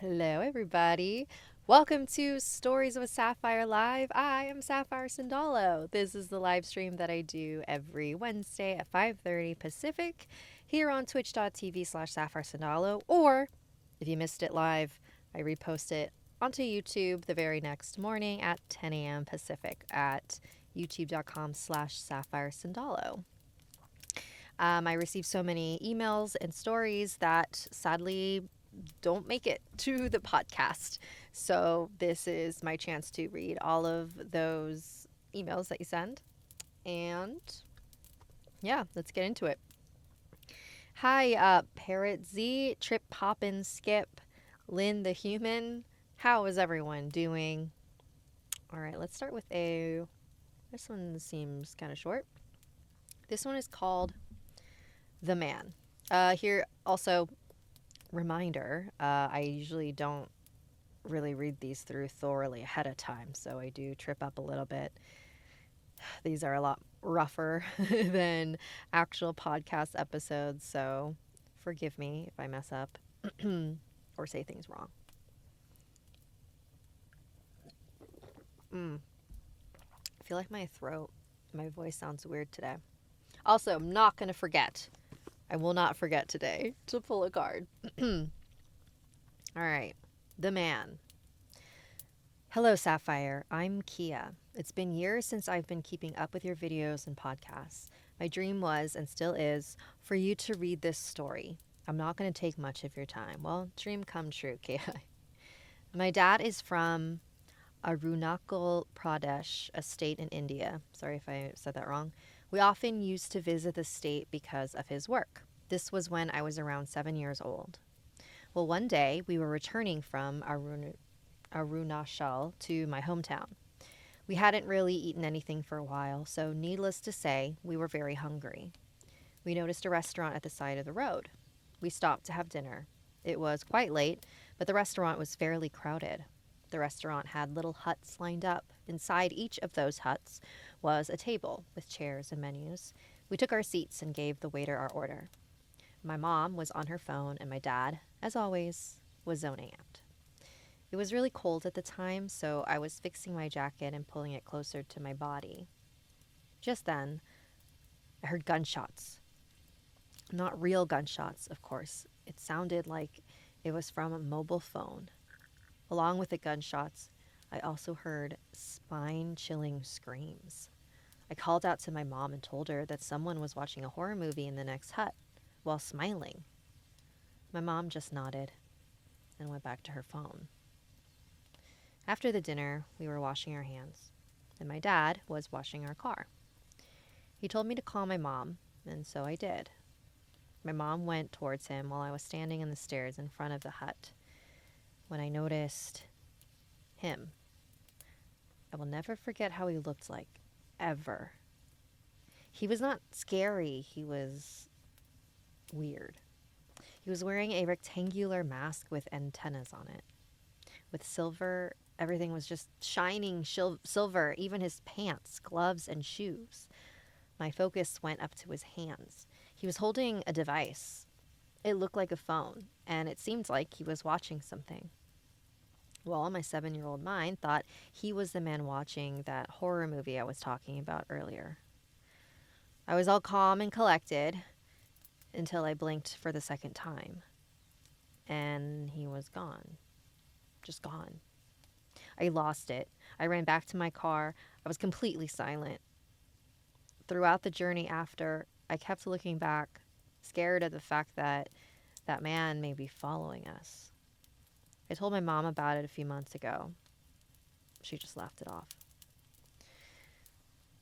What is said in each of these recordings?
Hello, everybody. Welcome to Stories with Sapphire Live. I am Sapphire Sandalo. This is the live stream that I do every Wednesday at 5:30 Pacific here on twitch.tv/Sapphire Sandalo. Or if you missed it live, I repost it onto YouTube the very next morning at 10 a.m. Pacific at youtube.com/Sapphire Sandalo. I received so many emails and stories that sadly don't make it to the podcast. So, this is my chance to read all of those emails that you send. And yeah, let's get into it. Hi, Parrot Z, Trip Poppin' Skip, Lynn the Human. How is everyone doing? All right, let's start with this one seems kind of short. This one is called The Man. Here also, reminder, I usually don't really read these through thoroughly ahead of time, so I do trip up a little bit. These are a lot rougher than actual podcast episodes, so forgive me if I mess up or say things wrong. I feel like my voice sounds weird today. Also, I'm not going to forget. I will not forget today to pull a card. All right. The Man. Hello, Sapphire. I'm Kia. It's been years since I've been keeping up with your videos and podcasts. My dream was, and still is, for you to read this story. I'm not going to take much of your time. Well, dream come true, Kia. My dad is from Arunachal Pradesh, a state in India. Sorry if I said that wrong. We often used to visit the state because of his work. This was when I was around 7 years old. Well, one day we were returning from Arunachal to my hometown. We hadn't really eaten anything for a while, so needless to say, we were very hungry. We noticed a restaurant at the side of the road. We stopped to have dinner. It was quite late, but the restaurant was fairly crowded. The restaurant had little huts lined up. Inside each of those huts was a table with chairs and menus. We took our seats and gave the waiter our order. My mom was on her phone, and my dad, as always, was zoning out. It was really cold at the time, so I was fixing my jacket and pulling it closer to my body. Just then, I heard gunshots. Not real gunshots, of course. It sounded like it was from a mobile phone. Along with the gunshots, I also heard spine-chilling screams. I called out to my mom and told her that someone was watching a horror movie in the next hut while smiling. My mom just nodded and went back to her phone. After the dinner, we were washing our hands, and my dad was washing our car. He told me to call my mom, and so I did. My mom went towards him while I was standing on the stairs in front of the hut when I noticed him. I will never forget how he looked like, ever. He was not scary, he was weird. He was wearing a rectangular mask with antennas on it. With silver, everything was just shining silver, even his pants, gloves, and shoes. My focus went up to his hands. He was holding a device. It looked like a phone, and it seemed like he was watching something. Well, my 7-year-old mind thought he was the man watching that horror movie I was talking about earlier. I was all calm and collected until I blinked for the second time. And he was gone. Just gone. I lost it. I ran back to my car. I was completely silent. Throughout the journey after, I kept looking back, scared of the fact that that man may be following us. I told my mom about it a few months ago. She just laughed it off.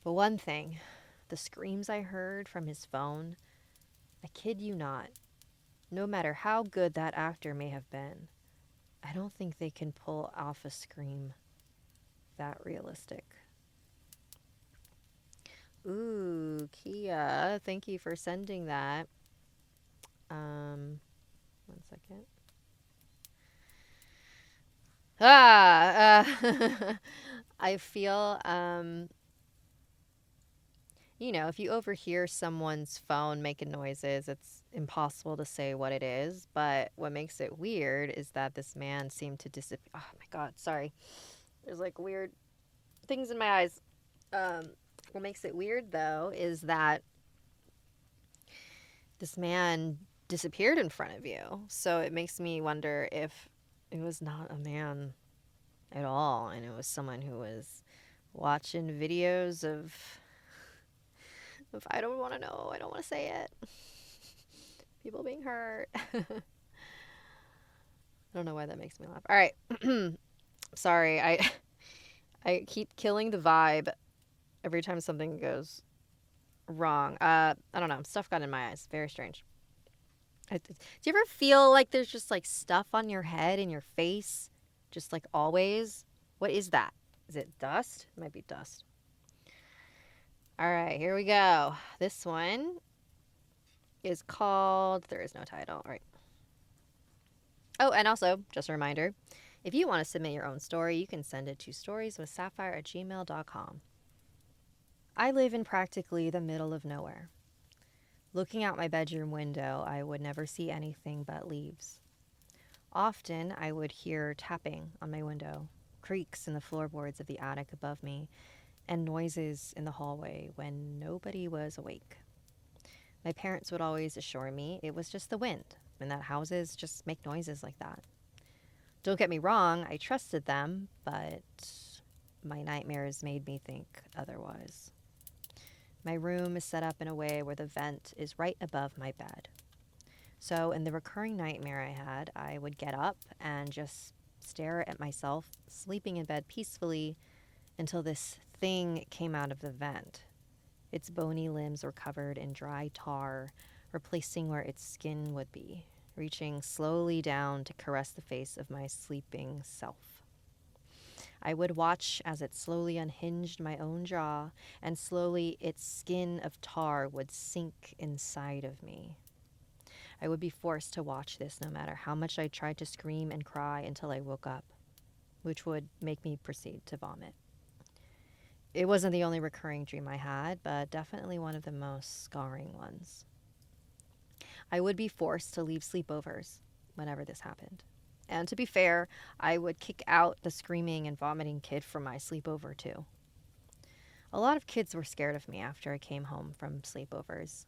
But one thing, the screams I heard from his phone, I kid you not, no matter how good that actor may have been, I don't think they can pull off a scream that realistic. Ooh, Kia, thank you for sending that. One second. I feel if you overhear someone's phone making noises, it's impossible to say what it is. But what makes it weird is that this man seemed to disappear. Oh my God, sorry. There's like weird things in my eyes. Um, what makes it weird though is that this man disappeared in front of you. So it makes me wonder if it was not a man at all and it was someone who was watching videos of I don't want to know, I don't want to say it. People being hurt. I don't know why that makes me laugh. All right. Sorry. I keep killing the vibe every time something goes wrong. I don't know. Stuff got in my eyes. Very strange. Do you ever feel like there's just like stuff on your head and your face? Just like always? What is that? Is it dust? It might be dust. All right, here we go. This one is called, there is no title. All right. Oh, and also, just a reminder, if you want to submit your own story, you can send it to storieswithsapphire@gmail.com. I live in practically the middle of nowhere. Looking out my bedroom window, I would never see anything but leaves. Often, I would hear tapping on my window, creaks in the floorboards of the attic above me, and noises in the hallway when nobody was awake. My parents would always assure me it was just the wind and that houses just make noises like that. Don't get me wrong, I trusted them, but my nightmares made me think otherwise. My room is set up in a way where the vent is right above my bed. So in the recurring nightmare I had, I would get up and just stare at myself sleeping in bed peacefully until this thing came out of the vent. Its bony limbs were covered in dry tar, replacing where its skin would be, reaching slowly down to caress the face of my sleeping self. I would watch as it slowly unhinged my own jaw, and slowly its skin of tar would sink inside of me. I would be forced to watch this no matter how much I tried to scream and cry until I woke up, which would make me proceed to vomit. It wasn't the only recurring dream I had, but definitely one of the most scarring ones. I would be forced to leave sleepovers whenever this happened. And to be fair, I would kick out the screaming and vomiting kid from my sleepover too. A lot of kids were scared of me after I came home from sleepovers.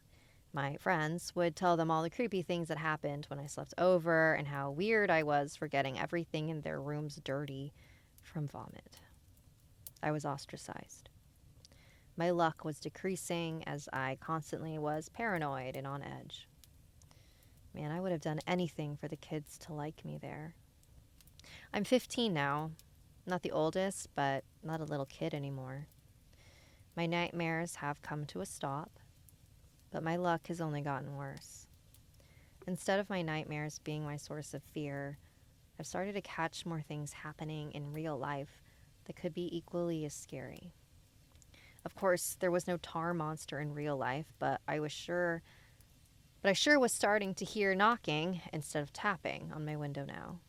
My friends would tell them all the creepy things that happened when I slept over and how weird I was for getting everything in their rooms dirty from vomit. I was ostracized. My luck was decreasing as I constantly was paranoid and on edge. Man, I would have done anything for the kids to like me there. I'm 15 now, not the oldest, but not a little kid anymore. My nightmares have come to a stop, but my luck has only gotten worse. Instead of my nightmares being my source of fear, I've started to catch more things happening in real life that could be equally as scary. Of course, there was no tar monster in real life, but I sure was starting to hear knocking instead of tapping on my window now.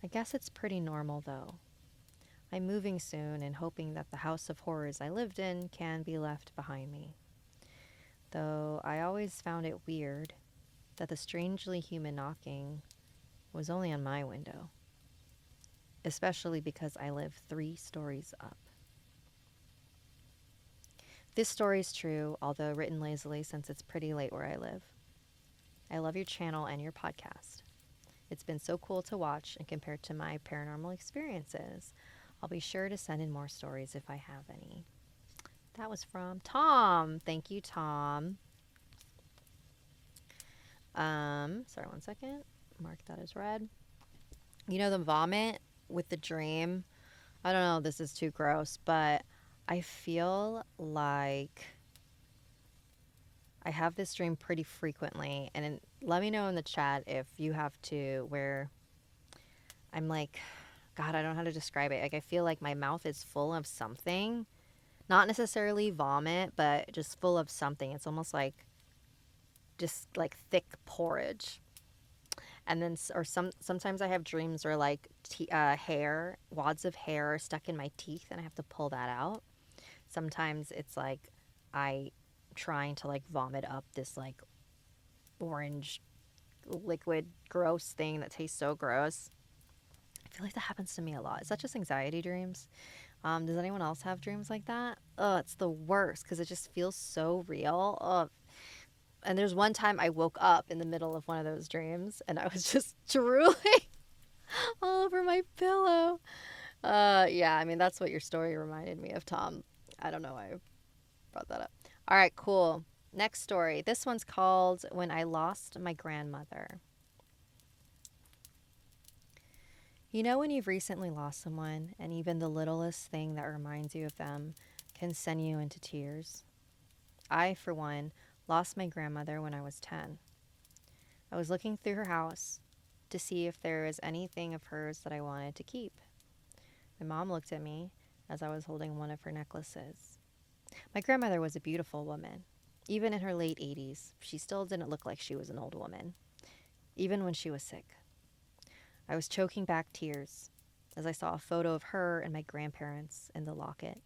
I guess it's pretty normal though. I'm moving soon and hoping that the house of horrors I lived in can be left behind me. Though I always found it weird that the strangely human knocking was only on my window, especially because I live 3 stories up. This story is true, although written lazily since it's pretty late where I live. I love your channel and your podcast. It's been so cool to watch, and compared to my paranormal experiences, I'll be sure to send in more stories if I have any. That was from Tom. Thank you, Tom. Sorry, one second. Mark that as read. You know, the vomit with the dream. I don't know if this is too gross, but I feel like I have this dream pretty frequently. And let me know in the chat if you have to, where I'm like, God, I don't know how to describe it. Like, I feel like my mouth is full of something. Not necessarily vomit, but just full of something. It's almost like just like thick porridge. And then, sometimes I have dreams where like hair, wads of hair are stuck in my teeth and I have to pull that out. Sometimes it's like I trying to like vomit up this like orange liquid gross thing that tastes so gross. I feel like that happens to me a lot. Is that just anxiety dreams? Does anyone else have dreams like that? Oh, it's the worst because it just feels so real. Oh. And there's one time I woke up in the middle of one of those dreams and I was just drooling all over my pillow. Yeah, I mean, that's what your story reminded me of, Tom. I don't know why I brought that up. All right, cool. Next story. This one's called When I Lost My Grandmother. You know when you've recently lost someone and even the littlest thing that reminds you of them can send you into tears? I, for one, lost my grandmother when I was 10. I was looking through her house to see if there was anything of hers that I wanted to keep. My mom looked at me as I was holding one of her necklaces. My grandmother was a beautiful woman. Even in her late 80s, she still didn't look like she was an old woman, even when she was sick. I was choking back tears as I saw a photo of her and my grandparents in the locket.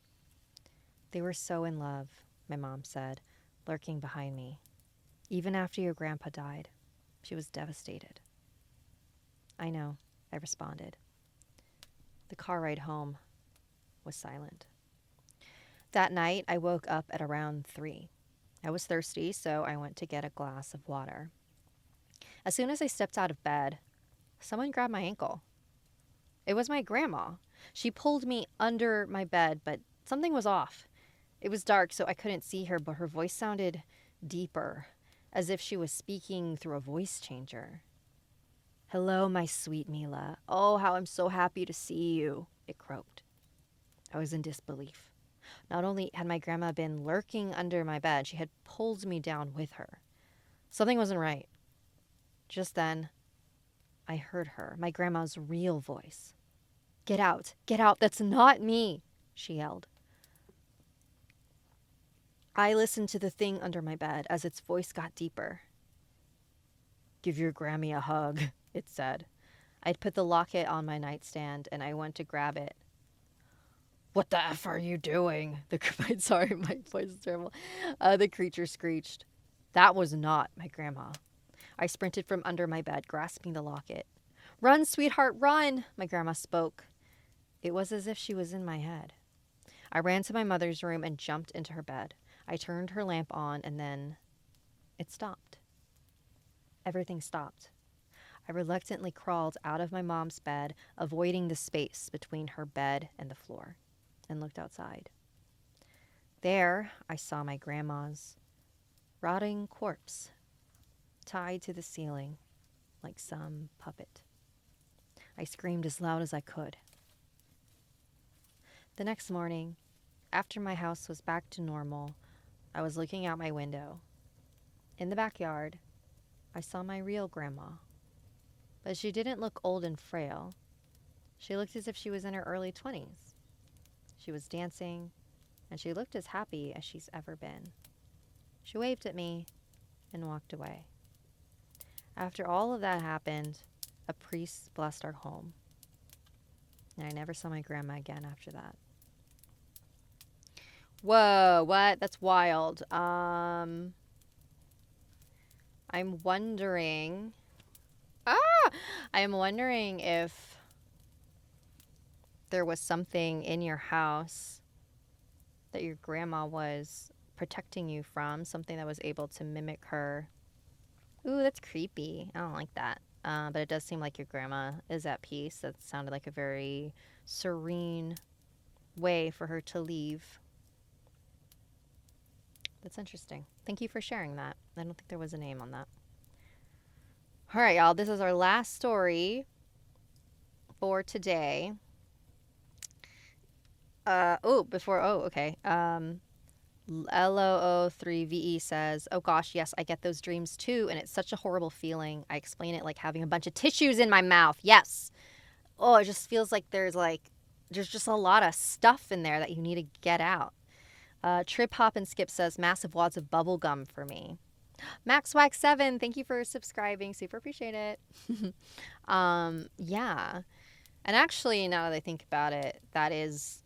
They were so in love, my mom said, lurking behind me. Even after your grandpa died, she was devastated. I know, I responded. The car ride home was silent. That night, I woke up at around 3. I was thirsty, so I went to get a glass of water. As soon as I stepped out of bed, someone grabbed my ankle. It was my grandma. She pulled me under my bed, but something was off. It was dark, so I couldn't see her, but her voice sounded deeper, as if she was speaking through a voice changer. Hello, my sweet Mila. Oh, how I'm so happy to see you, it croaked. I was in disbelief. Not only had my grandma been lurking under my bed, she had pulled me down with her. Something wasn't right. Just then, I heard her, my grandma's real voice. Get out, that's not me, she yelled. I listened to the thing under my bed as its voice got deeper. Give your Grammy a hug, it said. I'd put the locket on my nightstand and I went to grab it. What the F are you doing? Sorry, my voice is terrible. The creature screeched. That was not my grandma. I sprinted from under my bed, grasping the locket. Run, sweetheart, run, my grandma spoke. It was as if she was in my head. I ran to my mother's room and jumped into her bed. I turned her lamp on and then it stopped. Everything stopped. I reluctantly crawled out of my mom's bed, avoiding the space between her bed and the floor, and looked outside. There, I saw my grandma's rotting corpse, tied to the ceiling like some puppet. I screamed as loud as I could. The next morning, after my house was back to normal, I was looking out my window. In the backyard, I saw my real grandma. But she didn't look old and frail. She looked as if she was in her early 20s. She was dancing, and she looked as happy as she's ever been. She waved at me and walked away. After all of that happened, a priest blessed our home. And I never saw my grandma again after that. Whoa, what? That's wild. I'm wondering... I'm wondering if there was something in your house that your grandma was protecting you from, something that was able to mimic her. Ooh, that's creepy. I don't like that. But it does seem like your grandma is at peace. That sounded like a very serene way for her to leave. That's interesting. Thank you for sharing that. I don't think there was a name on that. All right, y'all. This is our last story for today. Okay. LOO3VE says, oh gosh, yes, I get those dreams too, and it's such a horrible feeling. I explain it like having a bunch of tissues in my mouth. Yes. Oh, it just feels like there's just a lot of stuff in there that you need to get out. Trip Hop and Skip says, massive wads of bubble gum for me. MaxWack7, thank you for subscribing. Super appreciate it. Yeah. And actually, now that I think about it, that is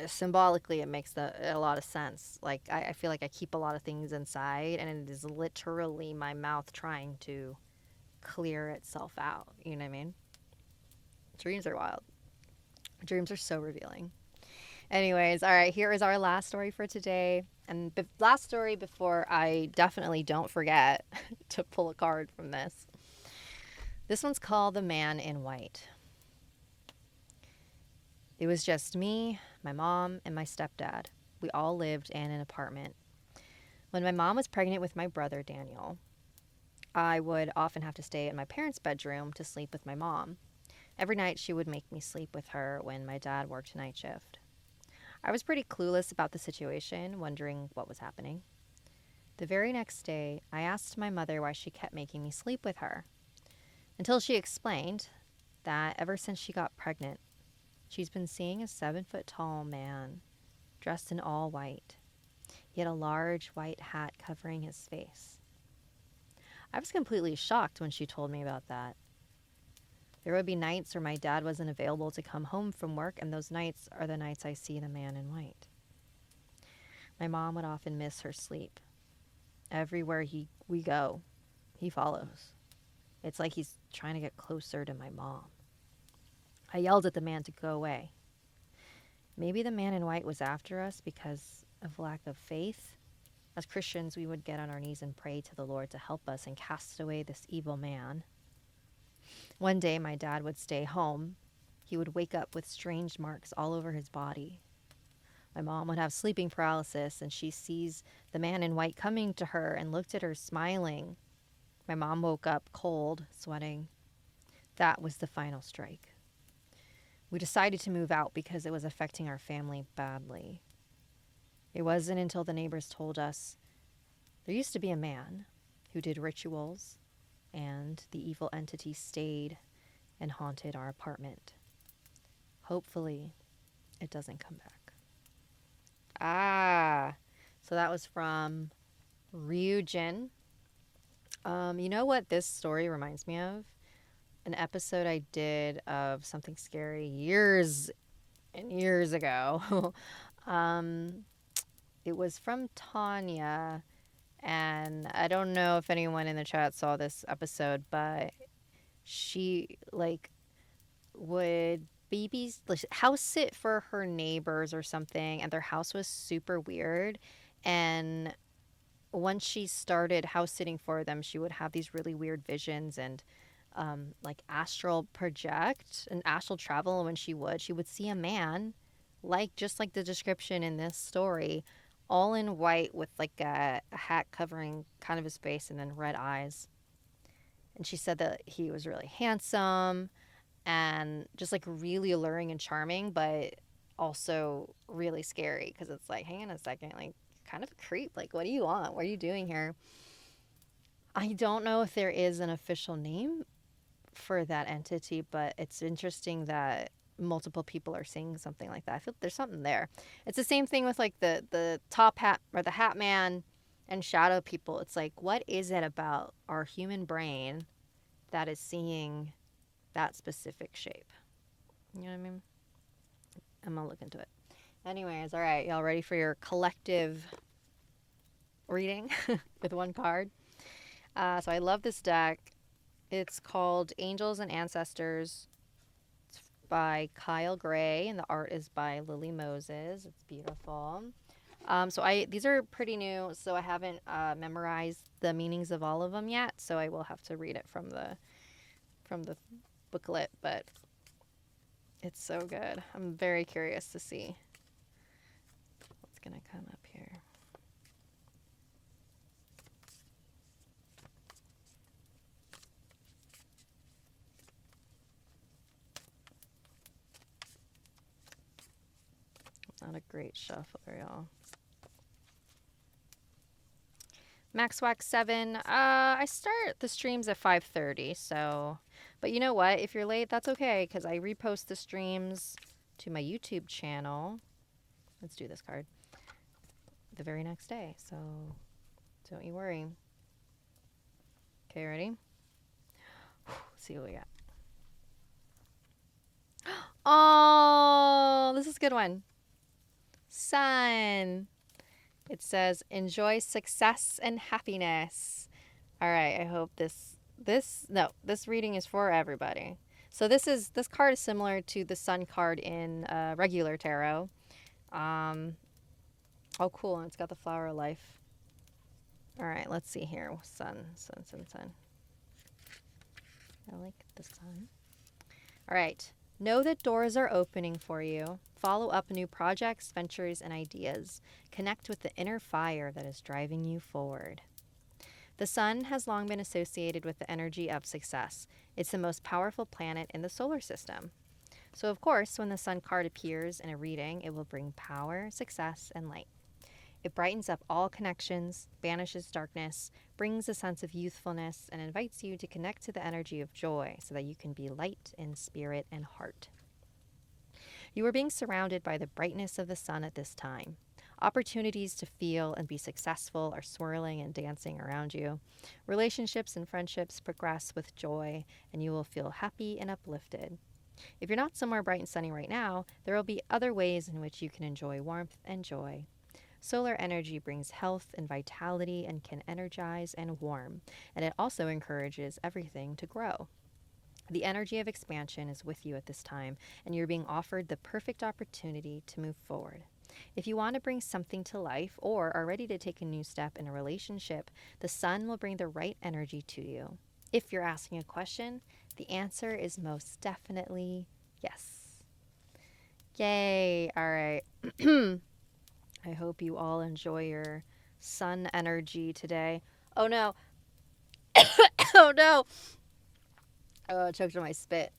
symbolically it makes a lot of sense. Like I feel like I keep a lot of things inside, and it is literally my mouth trying to clear itself out. You know what I mean? Dreams are wild. Dreams are so revealing. Anyways, all right, here is our last story for today. And the last story before I definitely don't forget to pull a card from this. This one's called The Man in White. It was just me, my mom, and my stepdad. We all lived in an apartment. When my mom was pregnant with my brother, Daniel, I would often have to stay in my parents' bedroom to sleep with my mom. Every night she would make me sleep with her when my dad worked night shift. I was pretty clueless about the situation, wondering what was happening. The very next day, I asked my mother why she kept making me sleep with her, until she explained that ever since she got pregnant, she's been seeing a 7-foot-tall man dressed in all white. He had a large white hat covering his face. I was completely shocked when she told me about that. There would be nights where my dad wasn't available to come home from work, and those nights are the nights I see the man in white. My mom would often miss her sleep. Everywhere we go, he follows. It's like he's trying to get closer to my mom. I yelled at the man to go away. Maybe the man in white was after us because of lack of faith. As Christians, we would get on our knees and pray to the Lord to help us and cast away this evil man. One day, my dad would stay home. He would wake up with strange marks all over his body. My mom would have sleeping paralysis, and she sees the man in white coming to her and looked at her smiling. My mom woke up cold, sweating. That was the final strike. We decided to move out because it was affecting our family badly. It wasn't until the neighbors told us there used to be a man who did rituals, and the evil entity stayed and haunted our apartment. Hopefully, it doesn't come back. So that was from Ryujin. You know what this story reminds me of? An episode I did of Something Scary years and years ago. It was from Tanya, and I don't know if anyone in the chat saw this episode, but she would house sit for her neighbors or something, and their house was super weird. And once she started house sitting for them, she would have these really weird visions and astral project and astral travel. And when she would see a man, just like the description in this story, all in white with like a hat covering kind of his face and then red eyes. And she said that he was really handsome and just like really alluring and charming, but also really scary because it's like, hang on a second, like kind of a creep. Like, what do you want? What are you doing here? I don't know if there is an official name for that entity, but it's interesting that multiple people are seeing something like that. I feel there's something there. It's the same thing with like the top hat or the hat man and shadow people. It's like, what is it about our human brain that is seeing that specific shape? You know what I mean? I'm gonna look into it. Anyways, all right, y'all ready for your collective reading with one card? So I love this deck. It's called Angels and Ancestors. It's by Kyle Gray, and the art is by Lily Moses. It's beautiful. These are pretty new, so I haven't memorized the meanings of all of them yet. So I will have to read it from the booklet, but it's so good. I'm very curious to see what's gonna come up here. Not a great shuffle, y'all. Maxwax 7. I start the streams at 5:30, so... But you know what? If you're late, that's okay, because I repost the streams to my YouTube channel. Let's do this card. The very next day, so don't you worry. Okay, ready? Let's see what we got. Oh, this is a good one. Sun. It says, enjoy success and happiness. All right, I hope this reading is for everybody. So this card is similar to the Sun card in regular tarot. Oh, cool, and it's got the flower of life. All right, let's see here. Sun. I like the sun. All right. Know that doors are opening for you. Follow up new projects, ventures, and ideas. Connect with the inner fire that is driving you forward. The sun has long been associated with the energy of success. It's the most powerful planet in the solar system. So, of course, when the sun card appears in a reading, it will bring power, success, and light. It brightens up all connections, banishes darkness, brings a sense of youthfulness, and invites you to connect to the energy of joy so that you can be light in spirit and heart. You are being surrounded by the brightness of the sun at this time. Opportunities to feel and be successful are swirling and dancing around you. Relationships and friendships progress with joy, and you will feel happy and uplifted. If you're not somewhere bright and sunny right now, there will be other ways in which you can enjoy warmth and joy. Solar energy brings health and vitality and can energize and warm, and it also encourages everything to grow. The energy of expansion is with you at this time, and you're being offered the perfect opportunity to move forward. If you want to bring something to life or are ready to take a new step in a relationship, the sun will bring the right energy to you. If you're asking a question, the answer is most definitely yes. Yay! All right. I hope you all enjoy your sun energy today. Oh no. Oh no. Oh, I choked on my spit.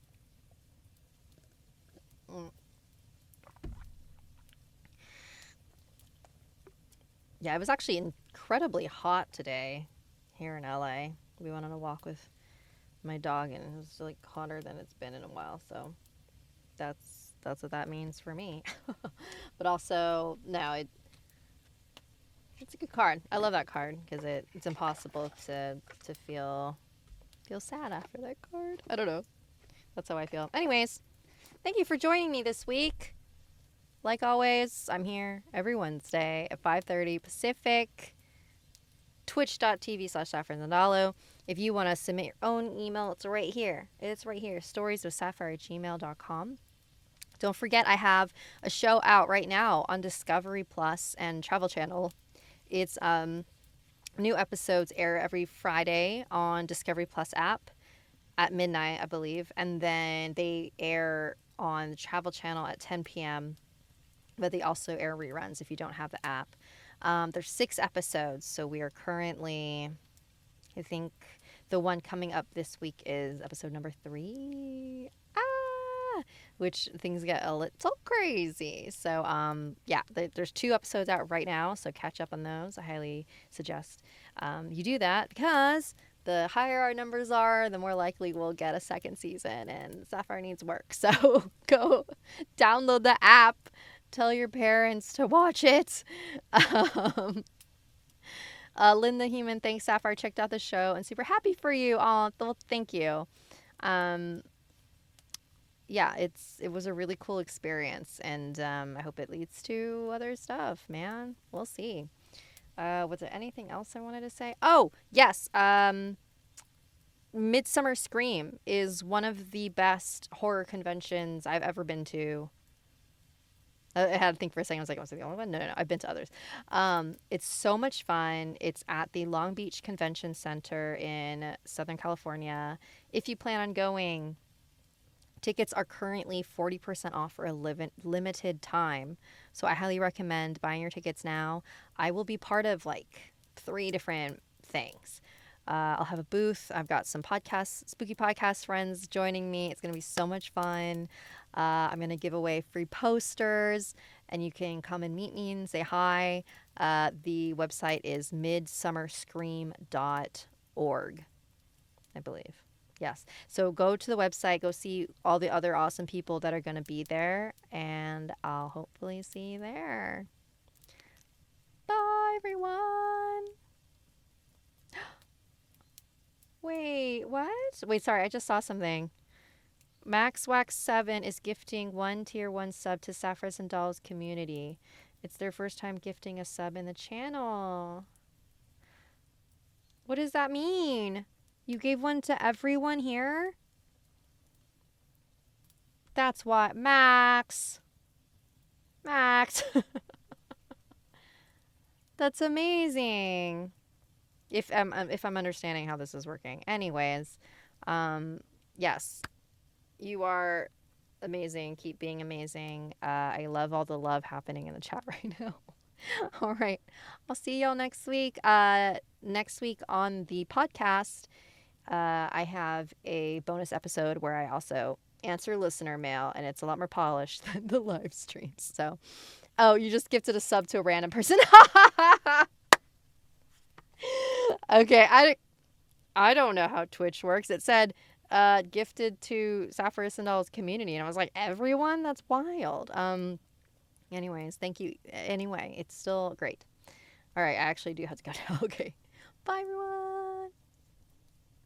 Yeah, it was actually incredibly hot today here in LA. We went on a walk with my dog and it was like hotter than it's been in a while, so that's what that means for me. But also, no, it's a good card. I love that card because it's impossible to feel sad after that card. I don't know. That's how I feel. Anyways, thank you for joining me this week. Like always, I'm here every Wednesday at 5:30 Pacific. Twitch.tv/Sapphire Sandalo. If you want to submit your own email, it's right here. StoriesWithSapphire@gmail.com. Don't forget, I have a show out right now on Discovery Plus and Travel Channel. It's new episodes air every Friday on Discovery Plus app at midnight, I believe, and then they air on the Travel Channel at 10 p.m. But they also air reruns if you don't have the app. There's 6 episodes, so we are currently, I think the one coming up this week is episode number 3. Which things get a little crazy. So, yeah, there's 2 episodes out right now, so catch up on those. I highly suggest you do that because the higher our numbers are, the more likely we'll get a second season, and Sapphire needs work. So go download the app. Tell your parents to watch it. Lynn the Human, thanks, Sapphire. Checked out the show and super happy for you. Oh, well, thank you. Yeah, it was a really cool experience, and I hope it leads to other stuff, man. We'll see. Was there anything else I wanted to say? Oh, yes. Midsummer Scream is one of the best horror conventions I've ever been to. I had to think for a second. I was like, was I the only one? No. I've been to others. It's so much fun. It's at the Long Beach Convention Center in Southern California. If you plan on going, tickets are currently 40% off for a limited time. So I highly recommend buying your tickets now. I will be part of like 3 different things. I'll have a booth. I've got some spooky podcast friends joining me. It's going to be so much fun. I'm going to give away free posters, and you can come and meet me and say hi. The website is midsummerscream.org, I believe. Yes. So go to the website, go see all the other awesome people that are going to be there, and I'll hopefully see you there. Bye, everyone. Wait, what? Wait, sorry, I just saw something. MaxWax7 is gifting 1 tier 1 sub to Sapphire Sandalo's community. It's their first time gifting a sub in the channel. What does that mean? You gave one to everyone here? That's what. Max. Max. That's amazing. If I'm understanding how this is working. Anyways, yes, you are amazing. Keep being amazing. I love all the love happening in the chat right now. All right. I'll see y'all next week. Next week on the podcast, I have a bonus episode where I also answer listener mail, and it's a lot more polished than the live streams. So, oh, you just gifted a sub to a random person. Okay, I don't know how Twitch works. It said gifted to Sapphire Sandalo's community, and I was like, everyone? That's wild. Anyways, thank you. Anyway, it's still great. All right, I actually do have to go now. Okay. Bye, everyone.